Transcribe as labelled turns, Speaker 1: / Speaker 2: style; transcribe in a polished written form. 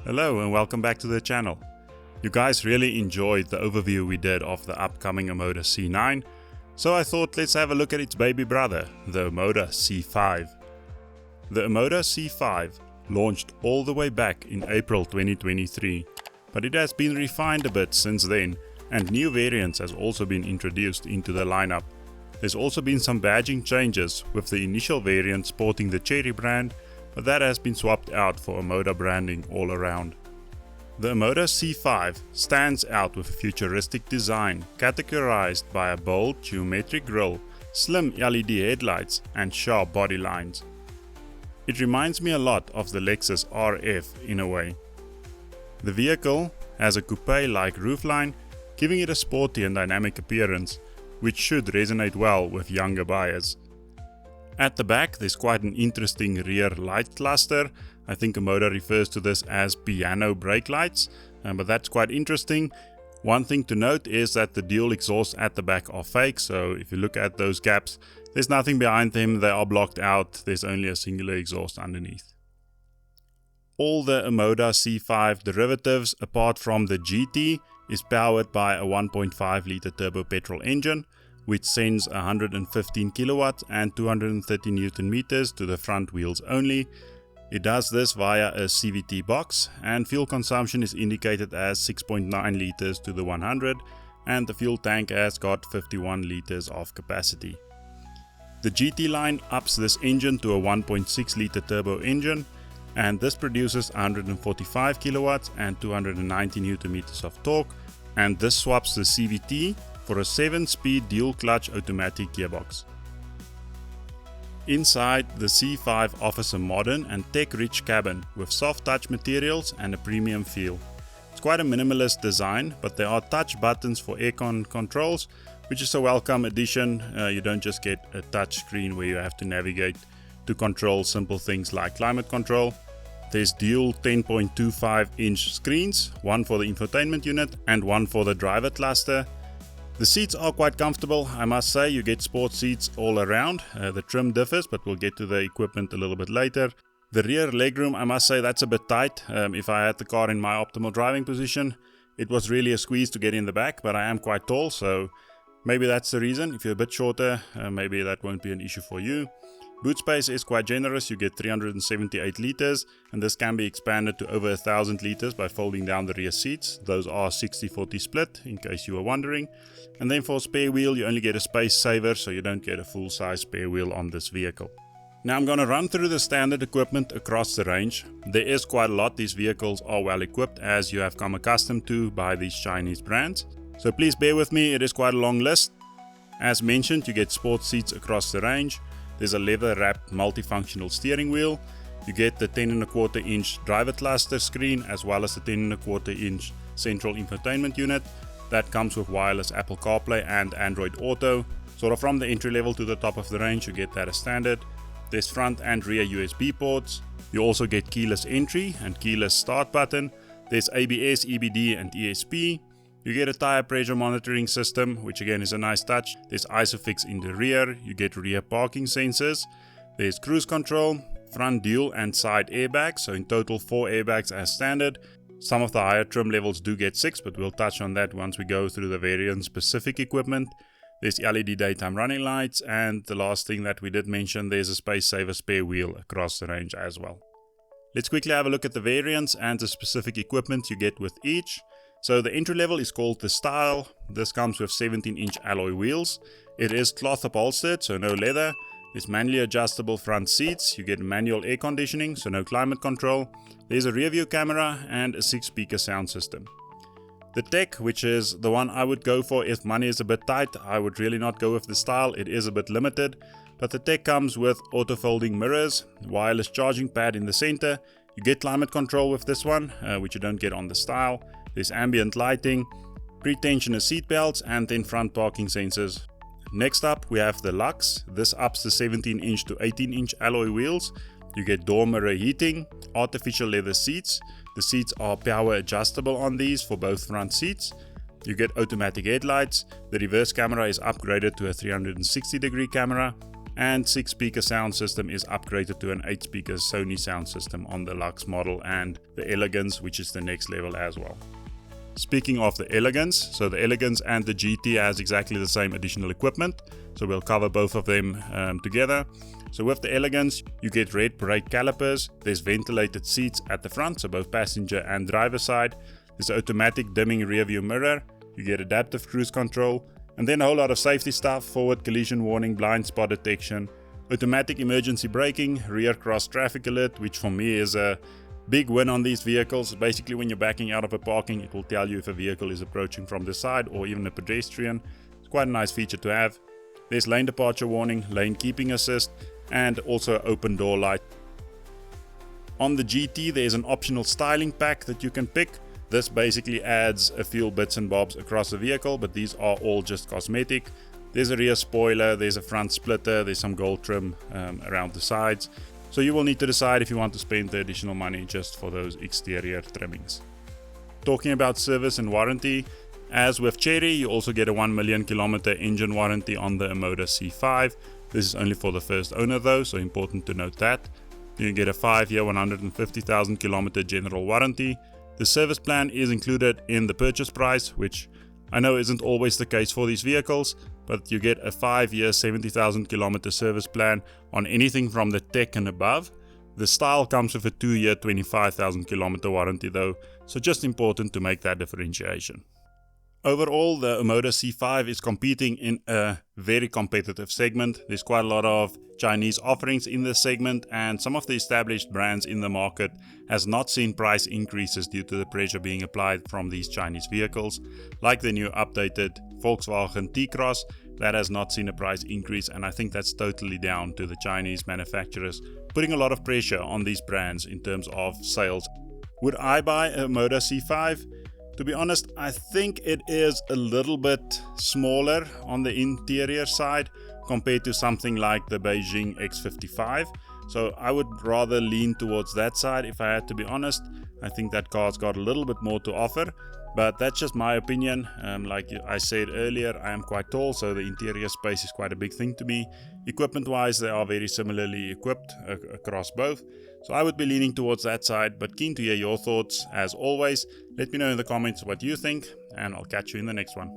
Speaker 1: Hello and welcome back to the channel. You guys really enjoyed the overview we did of the upcoming Omoda C9, so I thought let's have a look at its baby brother, the Omoda C5. The Omoda C5 launched all the way back in April 2023, but it has been refined a bit since then and new variants has also been introduced into the lineup. There's also been some badging changes with the initial variant sporting the Cherry brand, but that has been swapped out for Omoda branding all around. The Omoda C5 stands out with a futuristic design categorized by a bold geometric grille, slim LED headlights and sharp body lines. It reminds me a lot of the Lexus RF in a way. The vehicle has a coupe-like roofline, giving it a sporty and dynamic appearance, which should resonate well with younger buyers. At the back there's quite an interesting rear light cluster. I think Omoda refers to this as piano brake lights, but that's quite interesting. One thing to note is that the dual exhausts at the back are fake, so if you look at those gaps, there's nothing behind them, they are blocked out, there's only a singular exhaust underneath. All the Omoda C5 derivatives apart from the GT is powered by a 1.5 litre turbo petrol engine, which sends 115 kilowatts and 230 Newton meters to the front wheels only. It does this via a CVT box, and fuel consumption is indicated as 6.9 liters to the 100, and the fuel tank has got 51 liters of capacity. The GT line ups this engine to a 1.6 litre turbo engine, and this produces 145 kilowatts and 290 Newton meters of torque, and this swaps the CVT for a 7-speed dual clutch automatic gearbox. Inside, the C5 offers a modern and tech-rich cabin with soft touch materials and a premium feel. It's quite a minimalist design, but there are touch buttons for aircon controls, which is a welcome addition. You don't just get a touch screen where you have to navigate to control simple things like climate control. There's dual 10.25 inch screens, one for the infotainment unit and one for the driver cluster. The seats are quite comfortable, I must say. You get sport seats all around. The trim differs, but we'll get to the equipment a little bit later. The rear legroom, I must say, that's a bit tight. If I had the car in my optimal driving position, it was really a squeeze to get in the back, but I am quite tall, so maybe that's the reason. If you're a bit shorter, maybe that won't be an issue for you. Boot space is quite generous. You get 378 liters, and this can be expanded to over 1000 liters by folding down the rear seats. Those are 60-40 split, in case you were wondering. And then for a spare wheel, you only get a space saver, so you don't get a full-size spare wheel on this vehicle. Now I'm going to run through the standard equipment across the range. There is quite a lot. These vehicles are well equipped, as you have come accustomed to by these Chinese brands. So please bear with me, it is quite a long list. As mentioned, you get sport seats across the range. There's a leather-wrapped multifunctional steering wheel. You get the 10.25 inch driver cluster screen as well as the 10.25 inch central infotainment unit. That comes with wireless Apple CarPlay and Android Auto. Sort of from the entry level to the top of the range, you get that as standard. There's front and rear USB ports. You also get keyless entry and keyless start button. There's ABS, EBD and ESP. You get a tire pressure monitoring system, which again is a nice touch. There's ISOFIX in the rear. You get rear parking sensors. There's cruise control, front dual and side airbags. So in total 4 airbags as standard. Some of the higher trim levels do get 6, but we'll touch on that once we go through the variant specific equipment. There's LED daytime running lights, and the last thing that we did mention, there's a space saver spare wheel across the range as well. Let's quickly have a look at the variants and the specific equipment you get with each. So the entry level is called the Style. This comes with 17-inch alloy wheels. It is cloth upholstered, so no leather. There's manually adjustable front seats. You get manual air conditioning, so no climate control. There's a rear view camera and a 6-speaker sound system. The tech, which is the one I would go for if money is a bit tight, I would really not go with the Style. It is a bit limited. But the tech comes with auto folding mirrors, wireless charging pad in the center. You get climate control with this one, which you don't get on the Style. There's ambient lighting, pre-tensioner seat belts, and then front parking sensors. Next up we have the Lux. This ups the 17-inch to 18-inch alloy wheels. You get door mirror heating, artificial leather seats. The seats are power adjustable on these for both front seats. You get automatic headlights. The reverse camera is upgraded to a 360-degree camera. and 6-speaker sound system is upgraded to an 8-speaker Sony sound system on the Lux model and the Elegance, which is the next level as well. Speaking of the Elegance, so the Elegance and the GT has exactly the same additional equipment, so we'll cover both of them together. So with the Elegance, you get red brake calipers, there's ventilated seats at the front, so both passenger and driver side, there's automatic dimming rear view mirror, you get adaptive cruise control, and then a whole lot of safety stuff: forward collision warning, blind spot detection, automatic emergency braking, rear cross traffic alert, which for me is a big win on these vehicles. Basically, when you're backing out of a parking, it will tell you if a vehicle is approaching from the side or even a pedestrian. It's quite a nice feature to have. There's lane departure warning, lane keeping assist, and also open door light. On the GT, there's an optional styling pack that you can pick. This basically adds a few bits and bobs across the vehicle, but these are all just cosmetic. There's a rear spoiler, there's a front splitter, there's some gold trim around the sides. So you will need to decide if you want to spend the additional money just for those exterior trimmings. Talking about service and warranty, as with Cherry, you also get a 1 million kilometer engine warranty on the Omoda C5. This is only for the first owner though, so important to note that. You get a 5-year 150,000 kilometer general warranty. The service plan is included in the purchase price, which I know isn't always the case for these vehicles, but you get a 5-year 70,000 kilometer service plan on anything from the Tech and above. The Style comes with a 2-year 25,000 kilometer warranty though, so just important to make that differentiation. Overall, the Omoda C5 is competing in a very competitive segment. There's quite a lot of Chinese offerings in this segment, and some of the established brands in the market has not seen price increases due to the pressure being applied from these Chinese vehicles, like the new updated Volkswagen T-Cross that has not seen a price increase, and I think that's totally down to the Chinese manufacturers putting a lot of pressure on these brands in terms of sales. Would I buy a Omoda C5? To be honest, I think it is a little bit smaller on the interior side compared to something like the Beijing X55. So I would rather lean towards that side if I had to be honest. I think that car's got a little bit more to offer, but that's just my opinion. Like I said earlier, I am quite tall, so the interior space is quite a big thing to me. Equipment wise, they are very similarly equipped across both. So I would be leaning towards that side, but keen to hear your thoughts as always. Let me know in the comments what you think, and I'll catch you in the next one.